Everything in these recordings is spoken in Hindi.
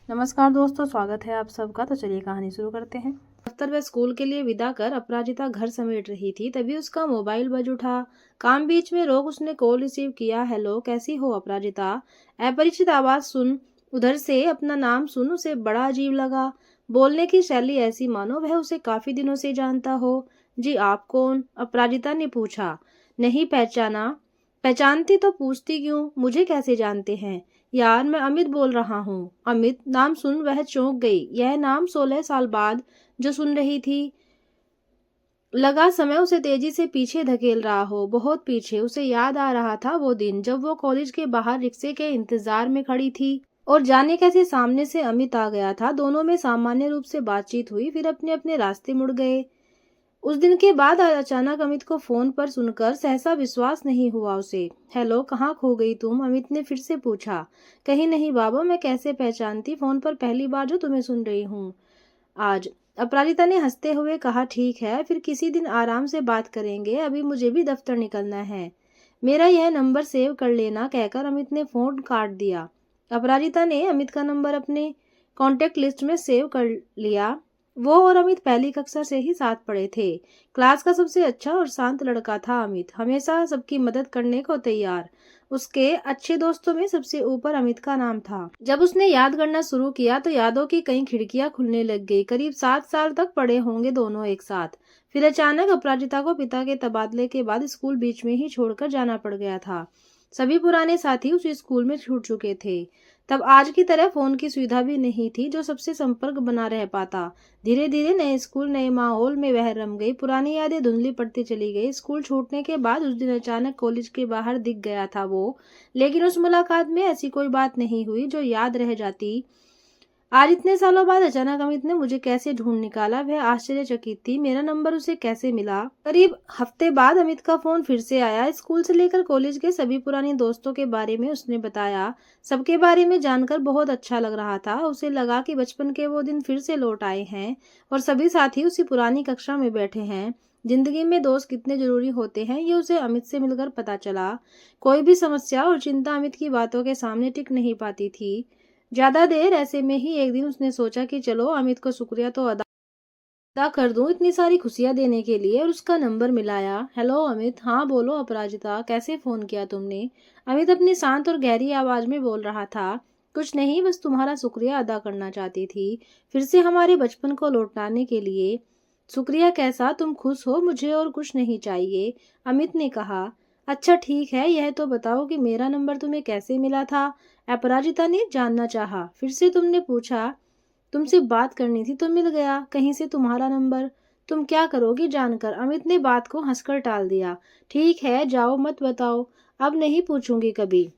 नमस्कार दोस्तों, स्वागत है आप सबका। तो चलिए कहानी शुरू करते हैं। दफ्तर व स्कूल के लिए विदा कर अपराजिता घर समेट रही थी, तभी उसका मोबाइल बज उठा। काम बीच में रोक उसने कॉल रिसीव किया। हेलो, कैसी हो अपराजिता? अपरिचित आवाज सुन उधर से अपना नाम सुन उसे बड़ा अजीब लगा। बोलने की शैली ऐसी मानो वह उसे काफी दिनों से जानता हो। जी, आप कौन? अपराजिता ने पूछा। नहीं पहचाना? पहचानती तो पूछती क्यों? मुझे कैसे जानते हैं? यार, मैं अमित बोल रहा हूँ। अमित नाम सुन वह चौंक गई। यह नाम 16 साल बाद जो सुन रही थी। लगा समय उसे तेजी से पीछे धकेल रहा हो, बहुत पीछे। उसे याद आ रहा था वो दिन जब वो कॉलेज के बाहर रिक्शे के इंतजार में खड़ी थी और जाने कैसे सामने से अमित आ गया था। दोनों में सामान्य रूप से बातचीत हुई, फिर अपने अपने रास्ते मुड़ गए। उस दिन के बाद आज अचानक अमित को फोन पर सुनकर सहसा विश्वास नहीं हुआ उसे। हेलो, कहाँ खो गई तुम? अमित ने फिर से पूछा। कहीं नहीं बाबा, मैं कैसे पहचानती, फोन पर पहली बार जो तुम्हें सुन रही हूँ आज। अपराजिता ने हंसते हुए कहा। ठीक है, फिर किसी दिन आराम से बात करेंगे, अभी मुझे भी दफ्तर निकलना है। मेरा यह नंबर सेव कर लेना, कहकर अमित ने फोन काट दिया। अपराजिता ने अमित का नंबर अपने कॉन्टेक्ट लिस्ट में सेव कर लिया। वो और अमित पहली कक्षा से ही साथ पढ़े थे। क्लास का सबसे अच्छा और शांत लड़का था अमित, हमेशा सबकी मदद करने को तैयार। उसके अच्छे दोस्तों में सबसे ऊपर अमित का नाम था। जब उसने याद करना शुरू किया तो यादों की कई खिड़कियां खुलने लग गई। करीब 7 साल तक पढ़े होंगे दोनों एक साथ। फिर अचानक अपराजिता को पिता के तबादले के बाद स्कूल बीच में ही छोड़कर जाना पड़ गया था। सभी पुराने साथी उस स्कूल में छूट चुके थे। तब आज की तरह फोन की सुविधा भी नहीं थी जो सबसे संपर्क बना रह पाता। धीरे धीरे नए स्कूल, नए माहौल में वह रम गई। पुरानी यादें धुंधली पड़ती चली गई। स्कूल छूटने के बाद उस दिन अचानक कॉलेज के बाहर दिख गया था वो, लेकिन उस मुलाकात में ऐसी कोई बात नहीं हुई जो याद रह जाती। आज इतने सालों बाद अचानक अमित ने मुझे कैसे ढूंढ निकाला, वह आश्चर्यचकित थी। मेरा नंबर उसे कैसे मिला? करीब हफ्ते बाद अमित का फोन फिर से आया। स्कूल से लेकर कॉलेज के सभी पुराने दोस्तों के बारे में उसने बताया। सबके बारे में जानकर बहुत अच्छा लग रहा था। उसे लगा कि बचपन के वो दिन फिर से लौट आए हैं और सभी साथी उसी पुरानी कक्षा में बैठे हैं। जिंदगी में दोस्त कितने जरूरी होते हैं, ये उसे अमित से मिलकर पता चला। कोई भी समस्या और चिंता अमित की बातों के सामने टिक नहीं पाती थी ज्यादा देर। ऐसे में ही एक दिन उसने सोचा कि चलो अमित को शुक्रिया तो अदा कर दूं इतनी सारी खुशियां देने के लिए, और उसका नंबर मिलाया। हेलो अमित। हाँ बोलो अपराजिता, कैसे फोन किया तुमने? अमित अपनी शांत और गहरी आवाज में बोल रहा था। कुछ नहीं, बस तुम्हारा शुक्रिया अदा करना चाहती थी, फिर से हमारे बचपन को लौटाने के लिए। शुक्रिया कैसा? तुम खुश हो, मुझे और कुछ नहीं चाहिए, अमित ने कहा। अच्छा ठीक है, यह तो बताओ कि मेरा नंबर तुम्हें कैसे मिला था? अपराजिता ने जानना चाहा। फिर से तुमने पूछा? तुमसे बात करनी थी तो मिल गया, कहीं से तुम्हारा नंबर। तुम क्या करोगी जानकर? अमित ने बात को हंसकर टाल दिया। ठीक है, जाओ, मत बताओ, अब नहीं पूछूंगी कभी।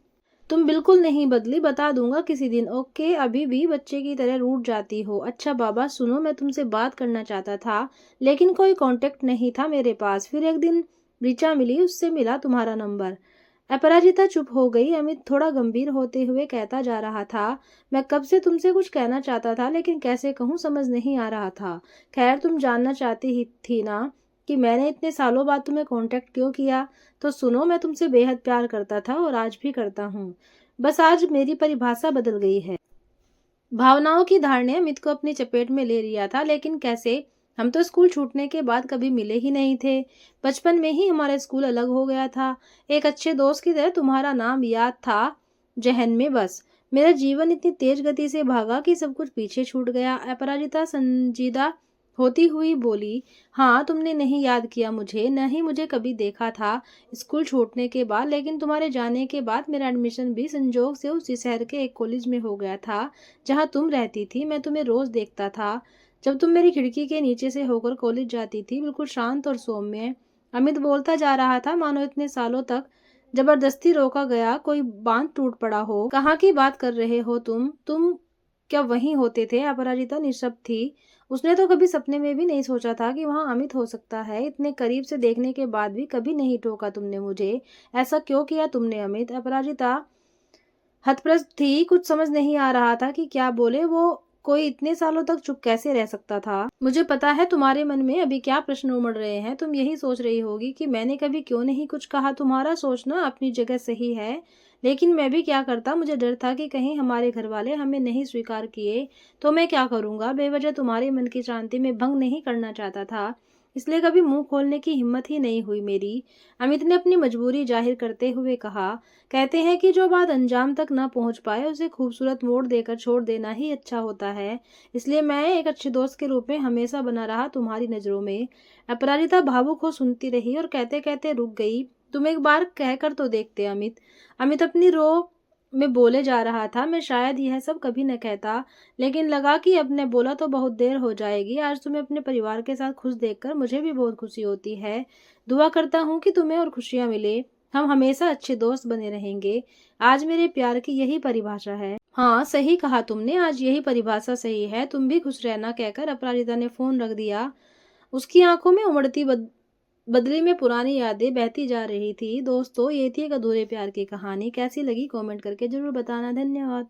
तुम बिल्कुल नहीं बदली, बता दूंगा किसी दिन। ओके, अभी भी बच्चे की तरह रूठ जाती हो। अच्छा बाबा सुनो, मैं तुमसे बात करना चाहता था लेकिन कोई कांटेक्ट नहीं था मेरे पास। फिर एक दिन ऋचा मिली, उससे मिला तुम्हारा नंबर। अपराजिता चुप हो गई। अमित थोड़ा गंभीर होते हुए कहता जा रहा था। मैं कब से तुमसे कुछ कहना चाहता था लेकिन कैसे कहूँ समझ नहीं आ रहा था। खैर, तुम जानना चाहती ही थी ना कि मैंने इतने सालों बाद तुम्हें कांटेक्ट क्यों किया? तो सुनो, मैं तुमसे बेहद प्यार करता था और आज भी करता हूँ। बस आज मेरी परिभाषा बदल गई है। भावनाओं की धार ने अमित को अपनी चपेट में ले लिया था। लेकिन कैसे? हम तो स्कूल छूटने के बाद कभी मिले ही नहीं थे। बचपन में ही हमारा स्कूल अलग हो गया था। एक अच्छे दोस्त की तरह तुम्हारा नाम याद था जहन में, बस। मेरा जीवन इतनी तेज गति से भागा कि सब कुछ पीछे छूट गया। अपराजिता संजीदा होती हुई बोली। हाँ, तुमने नहीं याद किया मुझे, न ही मुझे कभी देखा था स्कूल छूटने के बाद, लेकिन तुम्हारे जाने के बाद मेरा एडमिशन भी संजोग से उसी शहर के एक कॉलेज में हो गया था जहाँ तुम रहती थी। मैं तुम्हें रोज देखता था जब तुम मेरी खिड़की के नीचे से होकर कॉलेज जाती थी, बिल्कुल शांत और सौम्य। अमित बोलता जा रहा था मानो इतने सालों तक जबरदस्ती रोका गया कोई बांध टूट पड़ा हो। कहाँ की बात कर रहे हो तुम क्या वहीं होते थे? अपराजिता निशब्द थी। उसने तो कभी सपने में भी नहीं सोचा था कि वहाँ अमित हो सकता है। इतने करीब से देखने के बाद भी कभी नहीं टोका तुमने मुझे। ऐसा क्यों किया तुमने अमित? अपराजिता हतप्रभ थी, कुछ समझ नहीं आ रहा था कि क्या बोले वो। कोई इतने सालों तक चुप कैसे रह सकता था? मुझे पता है तुम्हारे मन में अभी क्या प्रश्न उमड़ रहे हैं। तुम यही सोच रही होगी कि मैंने कभी क्यों नहीं कुछ कहा। तुम्हारा सोचना अपनी जगह सही है, लेकिन मैं भी क्या करता, मुझे डर था कि कहीं हमारे घर वाले हमें नहीं स्वीकार किए तो मैं क्या करूँगा। बेवजह तुम्हारे मन की शांति में भंग नहीं करना चाहता था, इसलिए कभी मुँह खोलने की हिम्मत ही नहीं हुई मेरी। अमित ने अपनी मजबूरी जाहिर करते हुए कहा, कहते हैं कि जो बात अंजाम तक ना पहुँच पाए उसे खूबसूरत मोड़ देकर छोड़ देना ही अच्छा होता है। इसलिए मैं एक अच्छे दोस्त के रूप में हमेशा बना रहा तुम्हारी नज़रों में। अपराजिता भावुक हो सुनती रही और कहते-कहते रुक गई। तुम एक बार कहकर तो देखते अमित। अमित अपनी रो में बोले जा रहा था, मैं शायद यह सब कभी न कहता, लेकिन लगा कि अब ने बोला तो बहुत देर हो जाएगी। आज तुम्हें अपने परिवार के साथ खुश देखकर मुझे भी बहुत खुशी होती है। दुआ करता हूँ कि तुम्हें और खुशियाँ मिले। हम हमेशा अच्छे दोस्त बने रहेंगे। आज मेरे प्यार की यही परिभाषा है। हाँ, सही कहा तुमने, आज यही परिभाषा सही है। तुम भी खुश रहना, कहकर अपराजिता ने फोन रख दिया। उसकी आंखों में उमड़ती बदली में पुरानी यादें बहती जा रही थी। दोस्तों, ये थी एक अधूरे प्यार की कहानी। कैसी लगी कमेंट करके जरूर बताना। धन्यवाद।